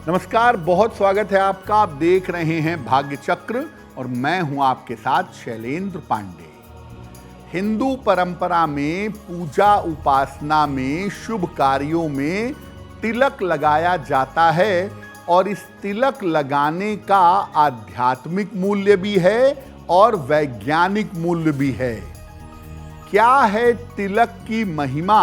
नमस्कार, बहुत स्वागत है आपका। आप देख रहे हैं भाग्य चक्र और मैं हूं आपके साथ शैलेंद्र पांडे। हिंदू परंपरा में पूजा उपासना में शुभ कार्यों में तिलक लगाया जाता है और इस तिलक लगाने का आध्यात्मिक मूल्य भी है और वैज्ञानिक मूल्य भी है। क्या है तिलक की महिमा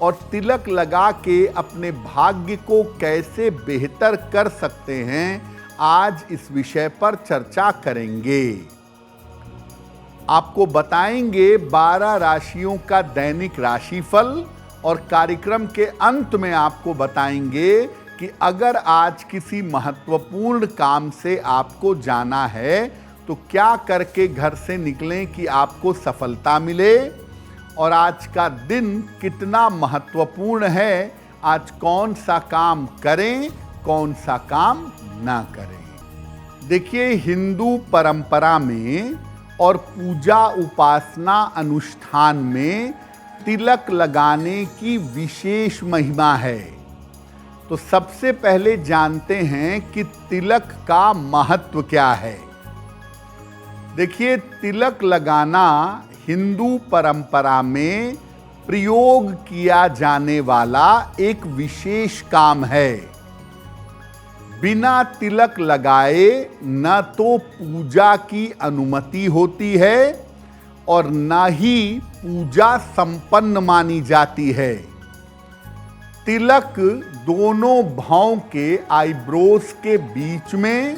और तिलक लगा के अपने भाग्य को कैसे बेहतर कर सकते हैं, आज इस विषय पर चर्चा करेंगे। आपको बताएंगे 12 राशियों का दैनिक राशिफल और कार्यक्रम के अंत में आपको बताएंगे कि अगर आज किसी महत्वपूर्ण काम से आपको जाना है तो क्या करके घर से निकलें कि आपको सफलता मिले, और आज का दिन कितना महत्वपूर्ण है, आज कौन सा काम करें कौन सा काम ना करें। देखिए, हिंदू परंपरा में और पूजा उपासना अनुष्ठान में तिलक लगाने की विशेष महिमा है। तो सबसे पहले जानते हैं कि तिलक का महत्व क्या है। देखिए, तिलक लगाना हिंदू परंपरा में प्रयोग किया जाने वाला एक विशेष काम है। बिना तिलक लगाए न तो पूजा की अनुमति होती है और न ही पूजा संपन्न मानी जाती है। तिलक दोनों भौं के आईब्रोज के बीच में,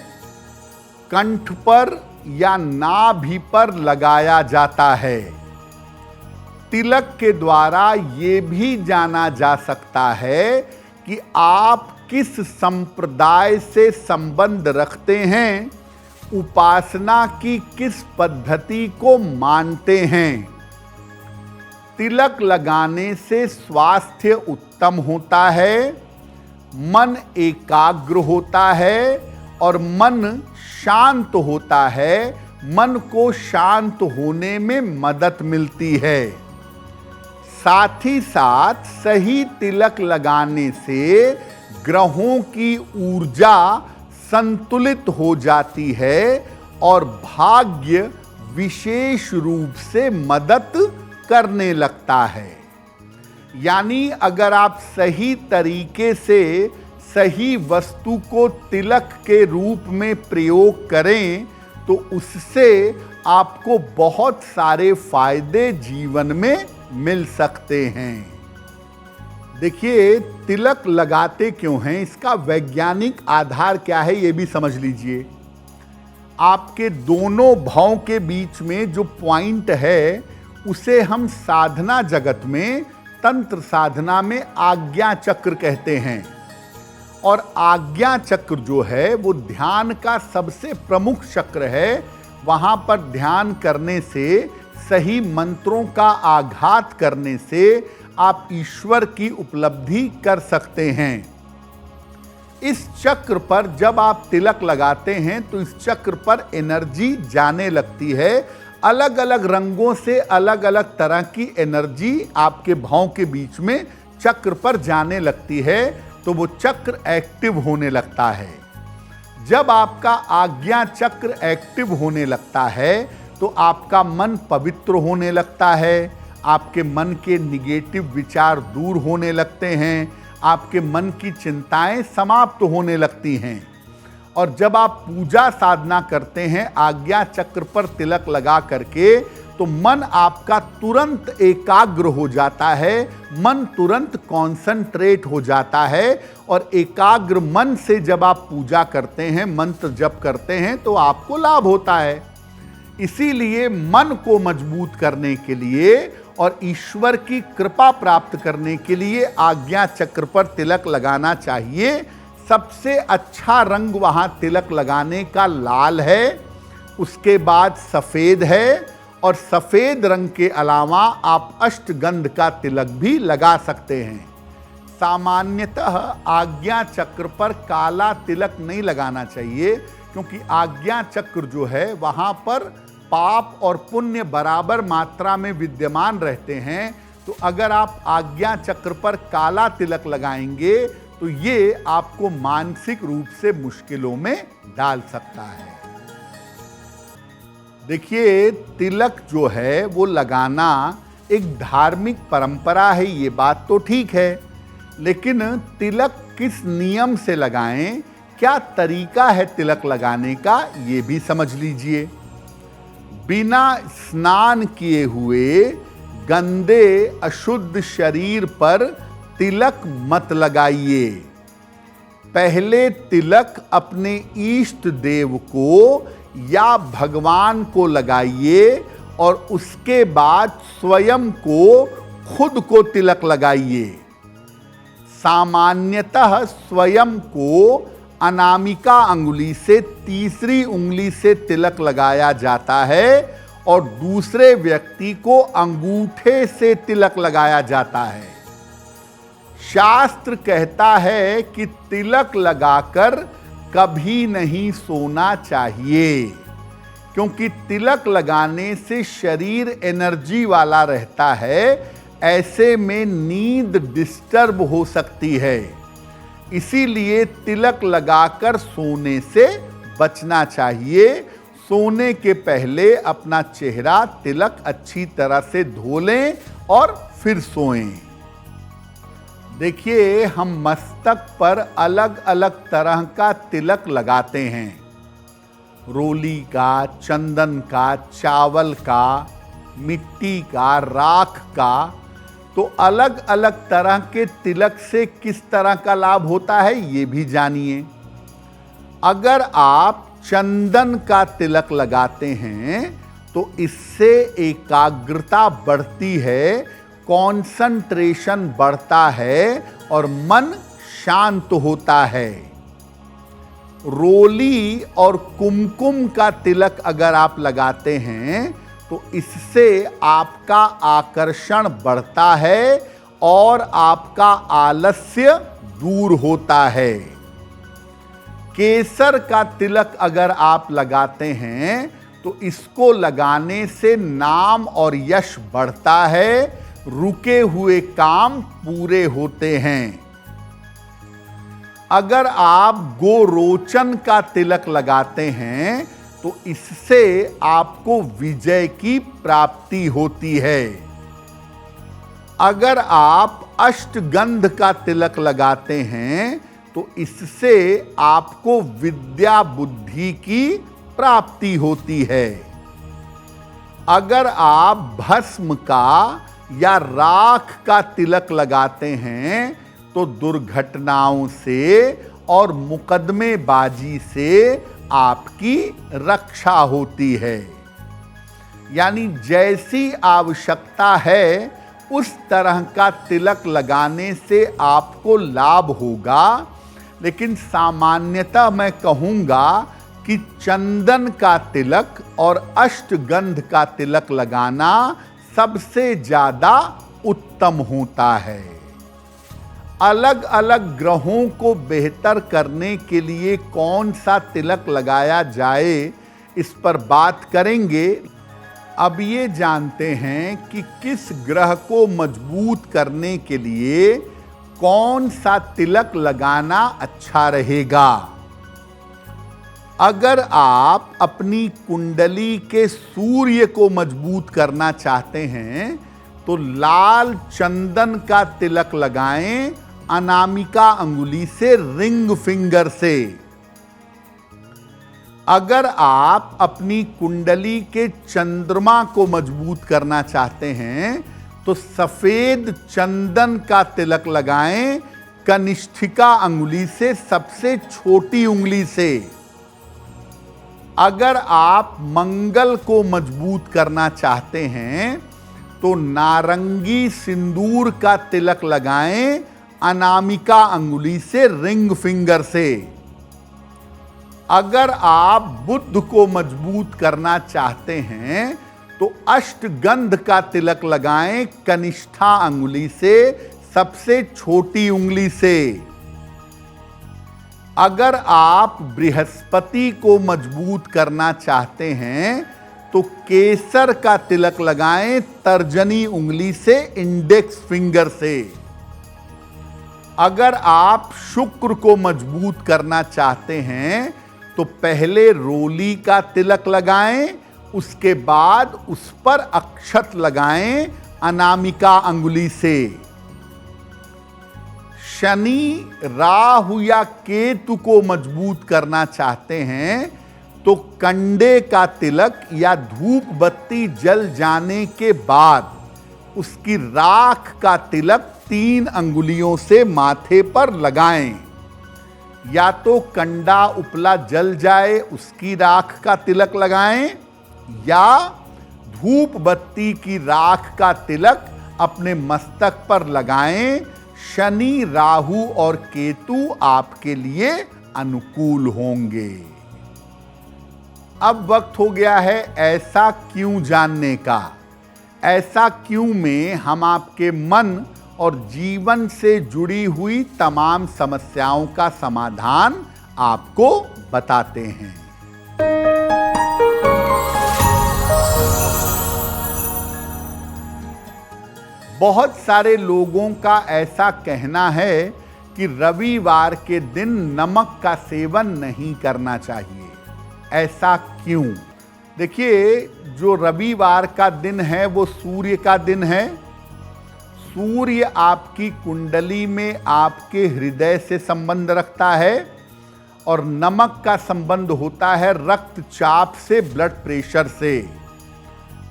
कंठ पर या नाभि पर लगाया जाता है। तिलक के द्वारा ये भी जाना जा सकता है कि आप किस संप्रदाय से संबंध रखते हैं, उपासना की किस पद्धति को मानते हैं। तिलक लगाने से स्वास्थ्य उत्तम होता है, मन एकाग्र होता है और मन शांत होता है। मन को शांत होने में मदद मिलती है। साथ ही साथ सही तिलक लगाने से ग्रहों की ऊर्जा संतुलित हो जाती है और भाग्य विशेष रूप से मदद करने लगता है। यानी अगर आप सही तरीके से सही वस्तु को तिलक के रूप में प्रयोग करें तो उससे आपको बहुत सारे फायदे जीवन में मिल सकते हैं। देखिए, तिलक लगाते क्यों हैं, इसका वैज्ञानिक आधार क्या है ये भी समझ लीजिए। आपके दोनों भौं के बीच में जो पॉइंट है उसे हम साधना जगत में, तंत्र साधना में आज्ञा चक्र कहते हैं। और आज्ञा चक्र जो है वो ध्यान का सबसे प्रमुख चक्र है। वहाँ पर ध्यान करने से, सही मंत्रों का आघात करने से आप ईश्वर की उपलब्धि कर सकते हैं। इस चक्र पर जब आप तिलक लगाते हैं तो इस चक्र पर एनर्जी जाने लगती है। अलग अलग रंगों से अलग अलग तरह की एनर्जी आपके भौं के बीच में चक्र पर जाने लगती है, तो वो चक्र एक्टिव होने लगता है। जब आपका आज्ञा चक्र एक्टिव होने लगता है तो आपका मन पवित्र होने लगता है, आपके मन के निगेटिव विचार दूर होने लगते हैं, आपके मन की चिंताएं समाप्त होने लगती हैं। और जब आप पूजा साधना करते हैं आज्ञा चक्र पर तिलक लगा करके, तो मन आपका तुरंत एकाग्र हो जाता है, मन तुरंत कॉन्सेंट्रेट हो जाता है। और एकाग्र मन से जब आप पूजा करते हैं, मंत्र जप करते हैं, तो आपको लाभ होता है। इसीलिए मन को मजबूत करने के लिए और ईश्वर की कृपा प्राप्त करने के लिए आज्ञा चक्र पर तिलक लगाना चाहिए। सबसे अच्छा रंग वहाँ तिलक लगाने का लाल है, उसके बाद सफ़ेद है, और सफ़ेद रंग के अलावा आप अष्टगंध का तिलक भी लगा सकते हैं। सामान्यतः आज्ञा चक्र पर काला तिलक नहीं लगाना चाहिए, क्योंकि आज्ञा चक्र जो है वहाँ पर पाप और पुण्य बराबर मात्रा में विद्यमान रहते हैं। तो अगर आप आज्ञा चक्र पर काला तिलक लगाएंगे तो ये आपको मानसिक रूप से मुश्किलों में डाल सकता है। देखिए, तिलक जो है वो लगाना एक धार्मिक परंपरा है, ये बात तो ठीक है, लेकिन तिलक किस नियम से लगाएं, क्या तरीका है तिलक लगाने का, ये भी समझ लीजिए। बिना स्नान किए हुए गंदे अशुद्ध शरीर पर तिलक मत लगाइए। पहले तिलक अपने इष्ट देव को या भगवान को लगाइए और उसके बाद स्वयं को, खुद को तिलक लगाइए। सामान्यतः स्वयं को अनामिका अंगुली से तीसरी उंगली से तिलक लगाया जाता है और दूसरे व्यक्ति को अंगूठे से तिलक लगाया जाता है। शास्त्र कहता है कि तिलक लगाकर कभी नहीं सोना चाहिए, क्योंकि तिलक लगाने से शरीर एनर्जी वाला रहता है, ऐसे में नींद डिस्टर्ब हो सकती है। इसीलिए तिलक लगाकर सोने से बचना चाहिए। सोने के पहले अपना चेहरा तिलक अच्छी तरह से धो लें और फिर सोएं। देखिए, हम मस्तक पर अलग अलग तरह का तिलक लगाते हैं, रोली का, चंदन का, चावल का, मिट्टी का, राख का। तो अलग अलग तरह के तिलक से किस तरह का लाभ होता है, ये भी जानिए। अगर आप चंदन का तिलक लगाते हैं तो इससे एकाग्रता बढ़ती है, कंसंट्रेशन बढ़ता है और मन शांत होता है। रोली और कुमकुम का तिलक अगर आप लगाते हैं तो इससे आपका आकर्षण बढ़ता है और आपका आलस्य दूर होता है। केसर का तिलक अगर आप लगाते हैं तो इसको लगाने से नाम और यश बढ़ता है, रुके हुए काम पूरे होते हैं। अगर आप गोरोचन का तिलक लगाते हैं तो इससे आपको विजय की प्राप्ति होती है। अगर आप अष्टगंध का तिलक लगाते हैं तो इससे आपको विद्या बुद्धि की प्राप्ति होती है। अगर आप भस्म का या राख का तिलक लगाते हैं तो दुर्घटनाओं से और मुकदमेबाजी से आपकी रक्षा होती है। यानी जैसी आवश्यकता है उस तरह का तिलक लगाने से आपको लाभ होगा, लेकिन सामान्यतः मैं कहूँगा कि चंदन का तिलक और अष्टगंध का तिलक लगाना सबसे ज़्यादा उत्तम होता है। अलग अलग ग्रहों को बेहतर करने के लिए कौन सा तिलक लगाया जाए, इस पर बात करेंगे। अब ये जानते हैं कि किस ग्रह को मजबूत करने के लिए कौन सा तिलक लगाना अच्छा रहेगा। अगर आप अपनी कुंडली के सूर्य को मजबूत करना चाहते हैं तो लाल चंदन का तिलक लगाएं, अनामिका अंगुली से, रिंग फिंगर से। अगर आप अपनी कुंडली के चंद्रमा को मजबूत करना चाहते हैं तो सफेद चंदन का तिलक लगाएं, कनिष्ठिका अंगुली से, सबसे छोटी उंगली से। अगर आप मंगल को मजबूत करना चाहते हैं तो नारंगी सिंदूर का तिलक लगाएं, अनामिका अंगुली से, रिंग फिंगर से। अगर आप बुध को मजबूत करना चाहते हैं तो अष्टगंध का तिलक लगाएं, कनिष्ठा अंगुली से, सबसे छोटी उंगली से। अगर आप बृहस्पति को मजबूत करना चाहते हैं तो केसर का तिलक लगाएं, तर्जनी उंगली से, इंडेक्स फिंगर से। अगर आप शुक्र को मजबूत करना चाहते हैं तो पहले रोली का तिलक लगाएं, उसके बाद उस पर अक्षत लगाएं अनामिका अंगुली से। शनि, राहु या केतु को मजबूत करना चाहते हैं तो कंडे का तिलक या धूप बत्ती जल जाने के बाद उसकी राख का तिलक 3 अंगुलियों से माथे पर लगाएं। या तो कंडा उपला जल जाए उसकी राख का तिलक लगाएं, या धूप बत्ती की राख का तिलक अपने मस्तक पर लगाएं। शनि, राहु और केतु आपके लिए अनुकूल होंगे। अब वक्त हो गया है ऐसा क्यों जानने का। ऐसा क्यों में हम आपके मन और जीवन से जुड़ी हुई तमाम समस्याओं का समाधान आपको बताते हैं। बहुत सारे लोगों का ऐसा कहना है कि रविवार के दिन नमक का सेवन नहीं करना चाहिए। ऐसा क्यों? देखिए, जो रविवार का दिन है वो सूर्य का दिन है। सूर्य आपकी कुंडली में आपके हृदय से संबंध रखता है और नमक का संबंध होता है रक्तचाप से, ब्लड प्रेशर से।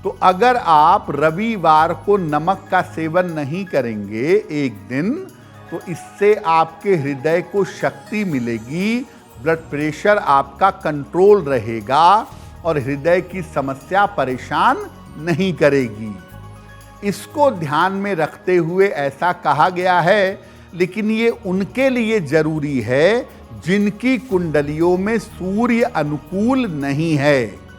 तो अगर आप रविवार को नमक का सेवन नहीं करेंगे एक दिन, तो इससे आपके हृदय को शक्ति मिलेगी, ब्लड प्रेशर आपका कंट्रोल रहेगा और हृदय की समस्या परेशान नहीं करेगी। इसको ध्यान में रखते हुए ऐसा कहा गया है, लेकिन ये उनके लिए जरूरी है जिनकी कुंडलियों में सूर्य अनुकूल नहीं है।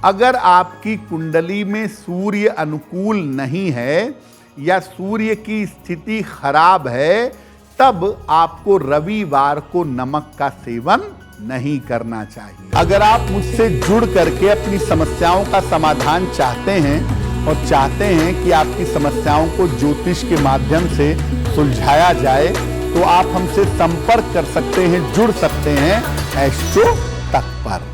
अगर आपकी कुंडली में सूर्य अनुकूल नहीं है या सूर्य की स्थिति खराब है, तब आपको रविवार को नमक का सेवन नहीं करना चाहिए। अगर आप मुझसे जुड़ करके अपनी समस्याओं का समाधान चाहते हैं और चाहते हैं कि आपकी समस्याओं को ज्योतिष के माध्यम से सुलझाया जाए, तो आप हमसे संपर्क कर सकते हैं, जुड़ सकते हैं एस्ट्रो तक पर।